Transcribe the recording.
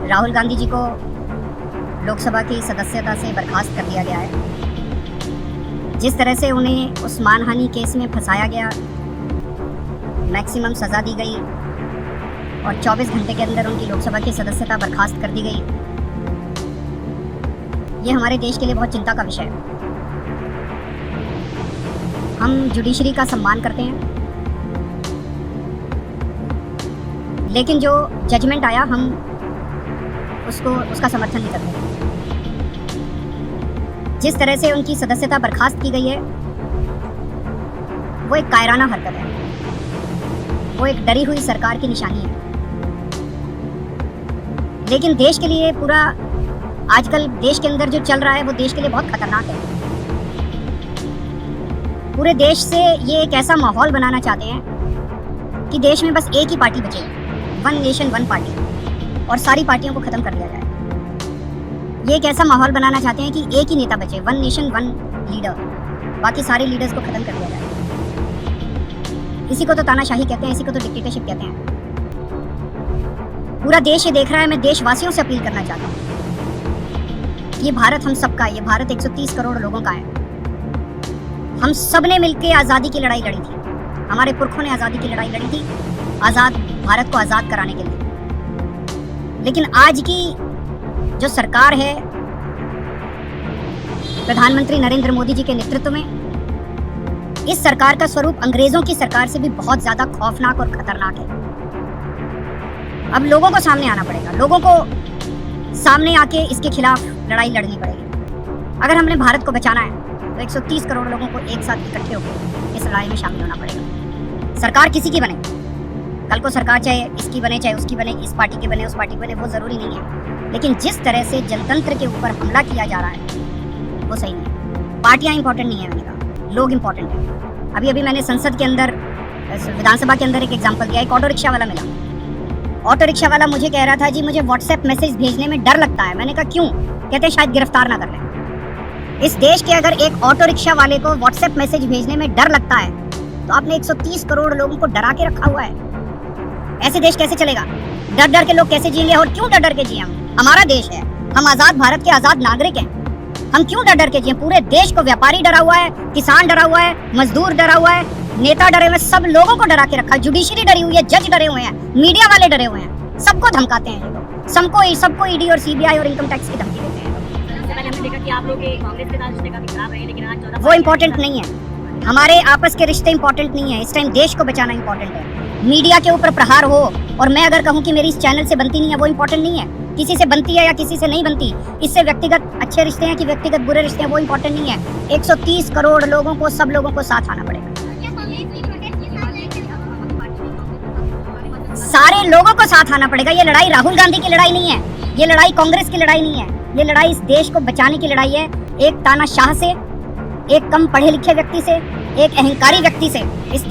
राहुल गांधी जी को लोकसभा की सदस्यता से बर्खास्त कर दिया गया है। जिस तरह से उन्हें उस मानहानि केस में फंसाया गया, मैक्सिमम सज़ा दी गई और 24 घंटे के अंदर उनकी लोकसभा की सदस्यता बर्खास्त कर दी गई, ये हमारे देश के लिए बहुत चिंता का विषय है। हम जुडिशरी का सम्मान करते हैं, लेकिन जो जजमेंट आया हम उसका समर्थन नहीं करते। जिस तरह से उनकी सदस्यता बर्खास्त की गई है, वो एक कायराना हरकत है, वो एक डरी हुई सरकार की निशानी है। लेकिन देश के लिए पूरा आजकल देश के अंदर जो चल रहा है वो देश के लिए बहुत खतरनाक है। पूरे देश से ये एक ऐसा माहौल बनाना चाहते हैं कि देश में बस एक ही पार्टी बचे, वन नेशन वन पार्टी, और सारी पार्टियों को खत्म कर दिया जाए। ये एक ऐसा माहौल बनाना चाहते हैं कि एक ही नेता बचे, वन नेशन वन लीडर, बाकी सारे लीडर्स को खत्म कर दिया जाए। इसी को तो तानाशाही कहते हैं, इसी को तो डिक्टेटरशिप कहते हैं। पूरा देश ये देख रहा है। मैं देशवासियों से अपील करना चाहता हूँ, ये भारत हम सबका है, ये भारत 130 करोड़ लोगों का है। हम सब ने मिलकर आज़ादी की लड़ाई लड़ी थी, हमारे पुरखों ने आज़ादी की लड़ाई लड़ी थी, आज़ाद भारत को आज़ाद कराने के लिए। लेकिन आज की जो सरकार है, प्रधानमंत्री नरेंद्र मोदी जी के नेतृत्व में, इस सरकार का स्वरूप अंग्रेजों की सरकार से भी बहुत ज्यादा खौफनाक और खतरनाक है। अब लोगों को सामने आना पड़ेगा, लोगों को सामने आके इसके खिलाफ लड़ाई लड़नी पड़ेगी। अगर हमने भारत को बचाना है तो 130 करोड़ लोगों को एक साथ इकट्ठे होकर इस लड़ाई में शामिल होना पड़ेगा। सरकार किसी की बने, कल को सरकार चाहे इसकी बने चाहे उसकी बने, इस पार्टी के बने उस पार्टी के बने, वो जरूरी नहीं है। लेकिन जिस तरह से जनतंत्र के ऊपर हमला किया जा रहा है वो सही नहीं है। पार्टियां इंपॉर्टेंट नहीं है, मैंने कहा लोग इंपॉर्टेंट है। अभी मैंने संसद के अंदर, विधानसभा के अंदर एक एग्जाम्पल दिया। एक ऑटो रिक्शा वाला मिला, ऑटो रिक्शा वाला मुझे कह रहा था जी मुझे व्हाट्सएप मैसेज भेजने में डर लगता है। मैंने कहा क्यों? कहते हैं शायद गिरफ्तार ना कर लें। इस देश के अगर एक ऑटो रिक्शा वाले को व्हाट्सएप मैसेज भेजने में डर लगता है तो आपने 130 करोड़ लोगों को डरा के रखा हुआ है। ऐसे देश कैसे चलेगा? डर डर के लोग कैसे जिएंगे? और क्यों डर डर के जिए? हमारा देश है, हम आजाद भारत के आजाद नागरिक हैं, हम क्यों डर डर के जिए? पूरे देश को व्यापारी डरा हुआ है, किसान डरा हुआ है, मजदूर डरा हुआ है, नेता डरे हुए हैं, सब लोगों को डरा के रखा है। जुडिशरी डरी हुई है, जज डरे हुए हैं, मीडिया वाले डरे हुए हैं, सबको धमकाते हैं ये लोग। सबको ईडी और सीबीआई और इनकम टैक्स की धमकी देते हैं। हमने देखा कि आप लोग कांग्रेस के साथ रिश्ते काफी खराब रहे, लेकिन आज 14 वो इम्पोर्टेंट नहीं है, हमारे आपस के रिश्ते इंपॉर्टेंट नहीं है। इस टाइम देश को बचाना इंपॉर्टेंट है। मीडिया के ऊपर प्रहार हो और मैं अगर कहूँ कि मेरी इस चैनल से बनती नहीं है, वो इंपॉर्टेंट नहीं है। किसी से बनती है या किसी से नहीं बनती, इससे व्यक्तिगत अच्छे रिश्ते हैं कि व्यक्तिगत बुरे रिश्ते हैं, वो इंपॉर्टेंट नहीं है। 130 करोड़ लोगों को, सब लोगों को साथ आना पड़ेगा, सारे लोगों को साथ आना पड़ेगा। ये लड़ाई राहुल गांधी की लड़ाई नहीं है, ये लड़ाई कांग्रेस की लड़ाई नहीं है, ये लड़ाई इस देश को बचाने की लड़ाई है। एक तानाशाह से, एक कम पढ़े लिखे व्यक्ति से, एक अहंकारी व्यक्ति से इस